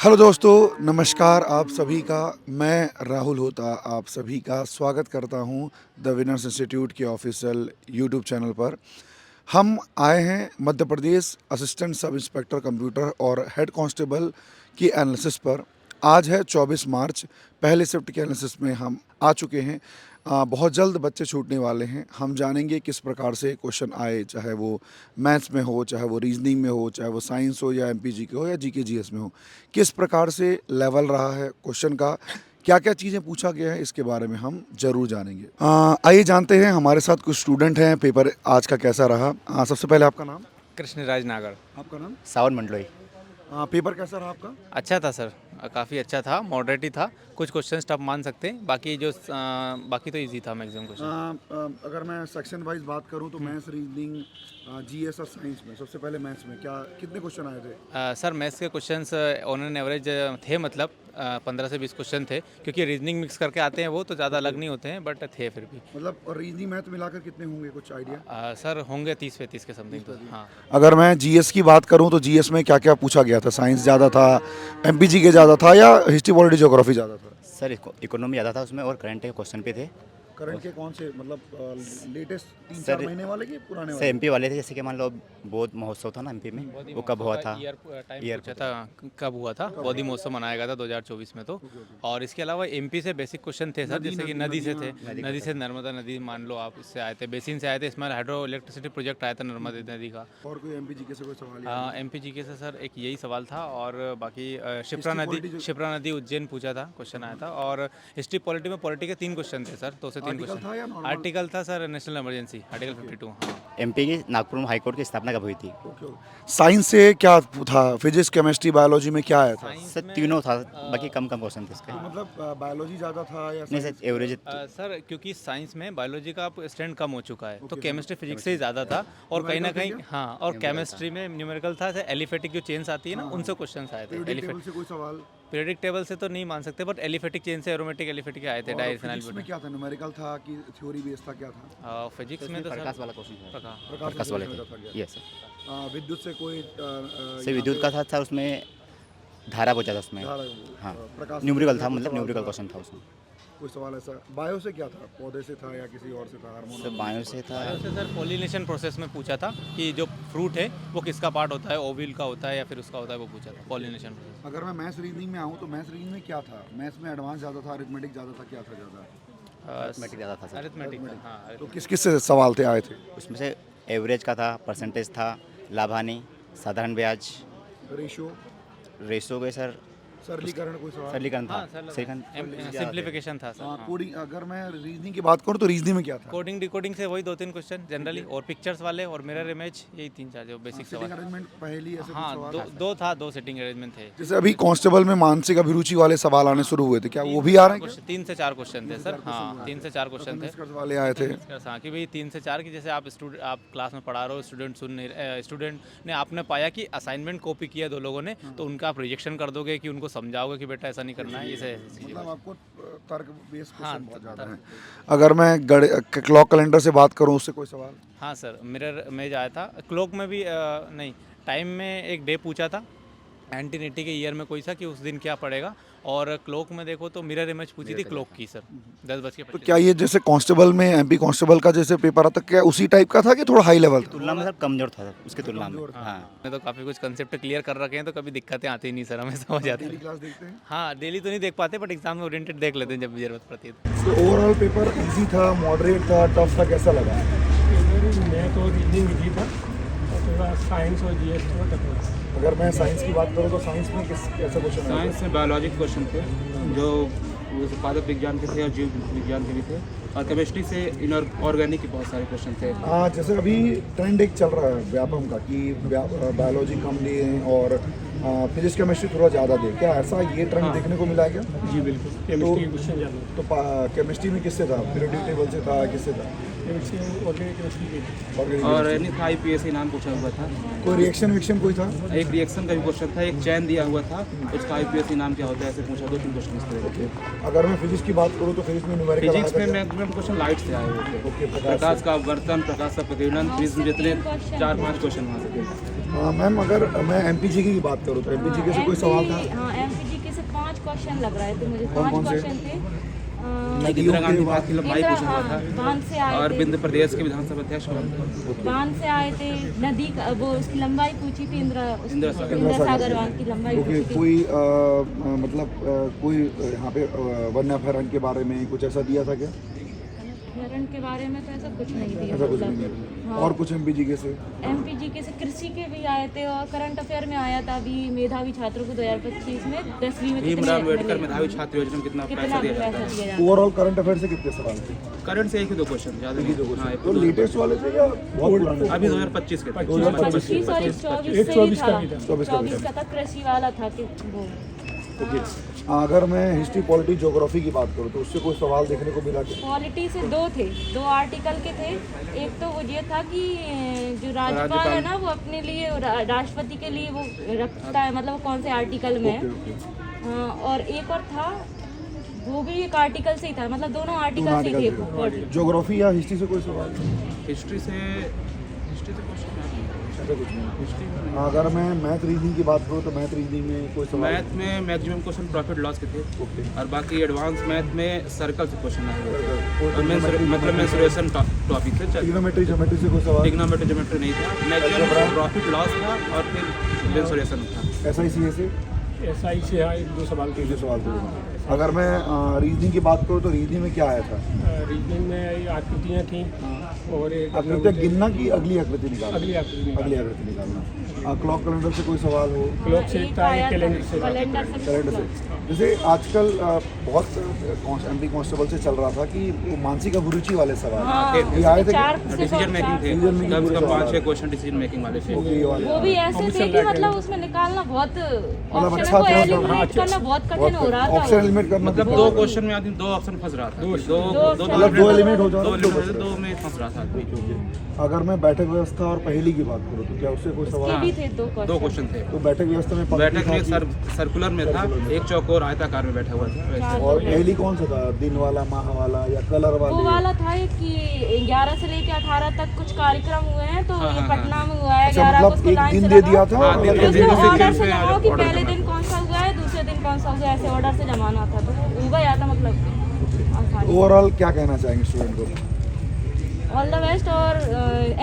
Hello दोस्तों, नमस्कार आप सभी का। मैं राहुल होता आप सभी का स्वागत करता हूं द विनर्स इंस्टीट्यूट के ऑफिशियल यूट्यूब चैनल पर। हम आए हैं Madhya Pradesh assistant sub inspector computer और हेड कांस्टेबल की एनालिसिस पर। आज है 24 मार्च। पहले शिफ्ट के एनालिसिस में हम आ चुके हैं। बहुत जल्द बच्चे छूटने वाले हैं। हम जानेंगे किस प्रकार से क्वेश्चन आए, चाहे वो मैथ्स में हो, चाहे वो रीजनिंग में हो, चाहे वो साइंस हो या एमपीजी के हो या जीके जीएस में हो। किस प्रकार से लेवल रहा है क्वेश्चन का, क्या क्या चीज़ें पूछा गया है, इसके बारे में हम जरूर जानेंगे। आइए जानते हैं हमारे साथ कुछ स्टूडेंट हैं। पेपर आज का कैसा रहा? सबसे पहले आपका नाम? कृष्णराज नागर। आपका नाम? सावन मंडलोई। पेपर कैसा रहा आपका? अच्छा था सर, काफ़ी अच्छा था, मॉडरेट ही था। कुछ क्वेश्चंस टफ मान सकते हैं, बाकी तो इजी था मैक्सिमम क्वेश्चन। अगर मैं सेक्शन वाइज बात करूं तो मैथ्स, रीजनिंग, जीएस और साइंस में सबसे पहले मैथ्स में क्या कितने क्वेश्चन आए थे? सर मैथ्स के क्वेश्चंस ऑन एन एवरेज थे, मतलब 15 से 20 क्वेश्चन थे, क्योंकि रीजनिंग मिक्स करके आते हैं वो तो ज़्यादा अलग नहीं होते हैं, बट थे फिर भी। मतलब और रीजनिंग मैथ मिलाकर कितने होंगे, कुछ आइडिया? सर होंगे 30-35 के समथिंग तो। हाँ अगर मैं जीएस की बात करूं तो जीएस में क्या क्या पूछा गया था? साइंस ज़्यादा था, एमपीजी के ज़्यादा था या हिस्ट्री पॉलिटी ज्योग्राफी ज़्यादा था? सर इकोनॉमी ज़्यादा था उसमें और करंट के क्वेश्चन पे थे। करंट के कौन से, मतलब लेटेस्ट 3-4 सर, महीने वाले कि पुराने सर वाले? एमपी वाले थे, जैसे कि मान लो बौद्ध महोत्सव था ना एमपी में, वो कब हुआ था? टाइम ईयर पूछा था कब हुआ था। बौद्ध महोत्सव मनाया गया था 2024 में तो। और इसके अलावा एमपी से बेसिक क्वेश्चन थे सर, जैसे कि नदी से थे। नदी से नर्मदा नदी मान लो आप, इससे आए थे, बेसिन से आए थे। इसमें हाइड्रो इलेक्ट्रिसिटी प्रोजेक्ट आया था नर्मदा नदी का। और कोई एमपीजी के से कोई सवाल? एमपीजी के से सर एक यही सवाल था, और बाकी शिप्रा नदी उज्जैन पूछा था, क्वेश्चन आया था। और हिस्ट्री पॉलिटी में पॉलिटी के 3 क्वेश्चन थे सर, 2 से 3 आर्टिकल था या क्वेश्चन। नॉर्मल? आर्टिकल था सर नेशनल इमरजेंसी, आर्टिकल 52। हाँ एमपी की नागपुर में हाईकोर्ट की स्थापना कब हुई थी? साइंस से क्या था? फिजिक्स, केमिस्ट्री, बायोलॉजी में क्या आया था? सर तीनों था, बाकी कम कम क्वेश्चन थे इसके। मतलब बायोलॉजी ज़्यादा था या नहीं सर, एवरेज। सर क्योंकि साइंस में बायोलॉजी का स्टैंड कम हो चुका है, तो केमिस्ट्री फिजिक्स से ही ज़्यादा था। और कहीं ना कहीं हाँ, और केमिस्ट्री में न्यूमेरिकल था। एलिफेटिक जो चेन्स आती है ना, उनसे क्वेश्चन आए थे। टेबल से कोई सवाल? पीरियडिक टेबल से तो नहीं मान सकते, बट एलिफेटिक चेन से एरोमेटिक एलिफेटिक आए थे। फिजिक्स में क्या था? न्यूमेरिकल था कि थ्योरी बेस था, क्या था? फिजिक्स में तो प्रकाश सर वाला क्वेश्चन था। प्रकाश वाले से थे। Yes sir. विद्युत से कोई सर विद्युत का था उसमें, धारा पूछा था उसमें। हाँ, प्रकाश न्यूमेरिकल था, मतलब न्यूमेरिकल क्वेश्चन था उसमें। कोई सवाल ऐसा? बायो से क्या था? पौधे से था या किसी और से था? सर बायो से था। से सर पॉलिनेशन प्रोसेस में पूछा था कि जो फ्रूट है वो किसका पार्ट होता है, ओविल का होता है या फिर उसका होता है, वो पूछा था पॉलिनेशन प्रोसेस। अगर मैं मैथ्स रीजनिंग में आऊँ तो मैथ्स रीजनिंग में क्या था? मैथ्स में एडवांस ज़्यादा था, अरिथमेटिक ज़्यादा था, क्या था ज़्यादा? अरिथमेटिक ज़्यादा था सर। अरिथमेटिक हाँ। तो किस किस से सवाल थे आए थे? उसमें से एवरेज का था, परसेंटेज था, लाभानी, साधारण ब्याज, रेशियो, रेशो गए सर, सरलीकरण, कोई सवाल? सरलीकरण था। सिंप्लीफिकेशन था सर। कोडिंग, अगर मैं रीजनिंग की बात करूँ तो रीजनिंग में क्या था? कोडिंग डिकोडिंग से वही 2-3 क्वेश्चन जनरली, और पिक्चर्स वाले और मिरर इमेज, यही 3-4 जो बेसिक सिटिंग सवाल। अरेंजमेंट, पहली ऐसे हाँ, कुछ सवाल? दो था, 2 सिटिंग अरेंजमेंट थे। जैसे अभी कांस्टेबल में मानसिक अभिरुचि वाले सवाल आने शुरू हुए थे, क्या वो भी आ रहे हैं क्या? 3 से 4 क्वेश्चन थे सर। हाँ 3 से 4 क्वेश्चन थे निष्कर्ष वाले आए थे? हाँ, कि भाई 3 से 4 की, जैसे आप क्लास में पढ़ा रहे हो, स्टूडेंट ने आपने पाया कि असाइनमेंट कॉपी किया 2 लोगों ने, तो उनका आप रिजेक्शन कर दोगे कि उनको समझाओगे कि बेटा ऐसा नहीं करना है, इसे मतलब आपको तर्क बेस हाँ, क्वेश्चन बहुत ज़्यादा है। अगर मैं क्लॉक कैलेंडर से बात करूं, उससे कोई सवाल? हाँ सर, मिरर इमेज आया था। क्लॉक में भी नहीं, टाइम में एक डे पूछा था, 1980 के ईयर में कोई था कि उस दिन क्या पड़ेगा। और क्लॉक में देखो तो मिरर इमेज पूछी थी क्लॉक की सर, 10:25। तो क्या ये जैसे कांस्टेबल में एमपी कांस्टेबल का जैसे पेपर आता, क्या उसी टाइप का था कि थोड़ा हाई लेवल था? तुलना में सर कमजोर था उसकी तुलना में। हाँ मैं तो काफ़ी कुछ कंसेप्ट क्लियर कर रखे हैं, तो कभी दिक्कतें आती नहीं सर, हमें समझ जाती डेली है। क्लास देखते हैं हाँ डेली तो नहीं देख पाते, बट एग्जाम में ओरिएंटेड देख लेते हैं जब भी जरूरत पड़ती है। तो ओवरऑल पेपर इजी था, मॉडरेट था, टफ था, कैसा लगा? मैथ और रीजनिंग इजी था, और थोड़ा साइंस और जीएस थोड़ा टफ था। अगर मैं साइंस की बात करूँ तो साइंस में किस कैसा क्वेश्चन? साइंस में बायोलॉजिक क्वेश्चन थे, जो पादप विज्ञान के थे और जीव विज्ञान के भी थे, और केमिस्ट्री से इनऑर्गेनिक के बहुत सारे क्वेश्चन थे। जैसे अभी ट्रेंड एक चल रहा है व्यापम का कि बायोलॉजी कम लिए और फिजिक्स केमिस्ट्री थोड़ा ज़्यादा दे, क्या ऐसा ये ट्रेंड देखने को मिला है क्या? जी बिल्कुल, केमिस्ट्री के क्वेश्चन ज़्यादा। तो केमिस्ट्री में किससे था? पीरियोडिक टेबल से था, किससे था? केमिस्ट्री ऑर्गेनिक केमिस्ट्री की। Organic और chemistry। था IPSC नाम पूछा हुआ था। कोई रिएक्शन विक्शन कोई था? एक रिएक्शन का भी क्वेश्चन था, एक चैन दिया हुआ था, उसका IPSC नाम क्या होता है ऐसे पूछा, 2-3 क्वेश्चन इस तरह के थे। अगर मैं फिजिक्स की बात करूँ तो फिजिक्स में न्यूमेरिकल फिजिक्स में मैक्सिमम क्वेश्चन लाइट से आए हुए थे। ओके, प्रकाश का अपवर्तन, प्रकाश का प्रतिफलन, प्रिज्म, जितने 4-5 क्वेश्चन वहाँ से थे। मैम अगर मैं एमपीजी की बात करूँ तो एमपीजी से कोई सवाल था? हाँ क्वेश्चन लग रहे थे मुझे, कौन 5 से? क्वेश्चन थे। इंदिरा गांधी बात की लंबाई पूछा हुआ था बांध से आए और थे, बिंद प्रदेश के विधानसभा अध्यक्ष कौन थे? बांध से आए थे, नदी का वो उसकी लंबाई पूछी थी, इंदिरा सागर। इंदिरा सागर बांध की लंबाई ओके, पूछी थी। कोई मतलब कोई यहाँ पे वन्यभरण के बारे में कुछ ऐसा दिया था क्या? हरण के बारे में तो ऐसा कुछ नहीं दिया, ऐसा कुछ नहीं मतलब दिया। हाँ। और कुछ एमपीजी के से? एमपीजी के से कृषि के भी आए थे, और करंट अफेयर में आया था अभी मेधावी छात्रों को 2025 में 10वीं में भीमराव अम्बेडकर कितने मेधावी छात्र योजना में कितना पैसा दिया जाता है? दिया जाता ओवरऑल करंट अफेयर से कितने सवाल थे? करंट से एक ही 2 क्वेश्चन ज़्यादा नहीं। हाँ, तो लेटेस्ट वाले थे या बहुत पुराने? अभी 2025 के थे। 25 और 24 से ही था, 24 का था, कृषि वाला था कि वो ओके, अगर मैं हिस्ट्री पॉलिटी ज्योग्राफी की बात करूँ तो उससे कोई सवाल देखने को मिला क्या? पॉलिटी से 2 थे, 2 आर्टिकल के थे। एक तो वो ये था कि जो राज्यपाल है ना वो अपने लिए राष्ट्रपति के लिए वो रखता है, मतलब वो कौन से आर्टिकल में है। हाँ, और एक और था वो भी एक आर्टिकल से ही था, मतलब दोनों आर्टिकल से ही थे। ज्योग्राफी या हिस्ट्री से कोई सवाल? हिस्ट्री से क्वेश्चन ऐसा कुछ नहीं। हिस्ट्री में अगर मैं मैथ रीजनिंग की बात करूँ तो मैथ रीजनिंग में कोई सवाल? मैथ में मैक्सिमम क्वेश्चन प्रॉफिट लॉस के थे ओके, और बाकी एडवांस मैथ में सर्कल से क्वेश्चन आए हुए थे और Trigonometry- मतलब मेंसुरेशन टॉपिक थे। ट्रिग्नोमेट्री ज्योमेट्री से कोई सवाल? ट्रिग्नोमेट्री ज्योमेट्री नहीं था, मैक्सिमम प्रॉफिट लॉस था और फिर मेंसुरेशन था। SICA से SI से हाँ 1-2 सवाल के तीन सवाल थे। अगर मैं रीजनिंग की बात करूँ तो रीजनिंग में क्या आया था? रीजनिंग में ये आकृतियाँ थी और एक आकृतियाँ गिनना की अगली आकृति निकालना? अगली आकृति अगली आकृति निकालना। क्लॉक कैलेंडर से कोई सवाल हो? क्लॉक से एक था, आया एक था, कैलेंडर से था। कैलेंडर से कैलेंडर से। जैसे आजकल बहुत एमपी कांस्टेबल से चल रहा था कि वो मानसिक अभिरुचि वाले सवाल हाँ, ये आए थे क्या? 4 से डिसीजन मेकिंग थे, Decision making कम से पूरे कम सवाल 5-6 क्वेश्चन डिसीजन मेकिंग वाले थे। ओके, ये वाले वो भी ऐसे थे कि मतलब उसमें निकालना बहुत ऑप्शन अच्छा को था, एलिमिनेट करना बहुत कठिन हो रहा था। ऑप्शन एलिमिनेट करना मतलब तो 2 क्वेश्चन में आदमी 2 ऑप्शन फंस रहा था। मतलब 2 एलिमिनेट हो जाओ, 2 में फंस रहा था आदमी। अगर मैं बैठक व्यवस्था और पहेली की बात करूँ तो क्या उससे कोई उसके सवाल? भी थे 2 2 क्वेश्चन थे। तो बैठक व्यवस्था में पंक्ति बैठक था में कि- सर्कुलर में था, एक चौकोर आयताकार में बैठा हुआ था वैसे। और पहली कौन सा था? दिन वाला, माह वाला या कलर वो वाले? वाला था कि 11 से लेकर 18 तक कुछ कार्यक्रम हुए हैं, तो ये पटना में हुआ है। अच्छा, 11 को मतलब उसको एक लाइन दिन से दे लगाओ। दिया था? हाँ, और दिन अलग-अलग उसमें दिन से ऑर्डर दिन से से लगाओ कि ऑर्डर पहले जमा। दिन कौन सा हुआ है, दूसरे दिन कौन सा हुआ है, ऐसे ऑर्डर से जमाना था, तो वो हुआ या था मतलब आसानी। ओवरऑल क्या कहना चाहेंगे स्टूडेंट को? All the best. और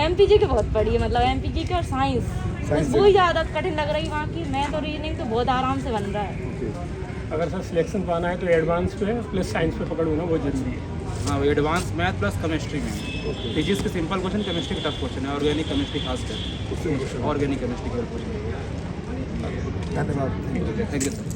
एमपीजी के बहुत पढ़ी है, मतलब एमपीजी के और साइंस साइंस वो ही ज़्यादा कठिन लग रही वहाँ की। मैथ और रीजनिंग तो बहुत आराम से बन रहा है। अगर सर सिलेक्शन पाना है तो एडवांस पे प्लस साइंस पे पकड़ होना बहुत जरूरी है। हाँ, एडवांस मैथ प्लस केमिस्ट्री में। फिजिक्स के सिंपल क्वेश्चन, केमिस्ट्री के टफ क्वेश्चन है, ऑर्गेनिक केमिस्ट्री खासकर, ऑर्गेनिक केमिस्ट्री के क्वेश्चन। धन्यवाद। Thank you sir.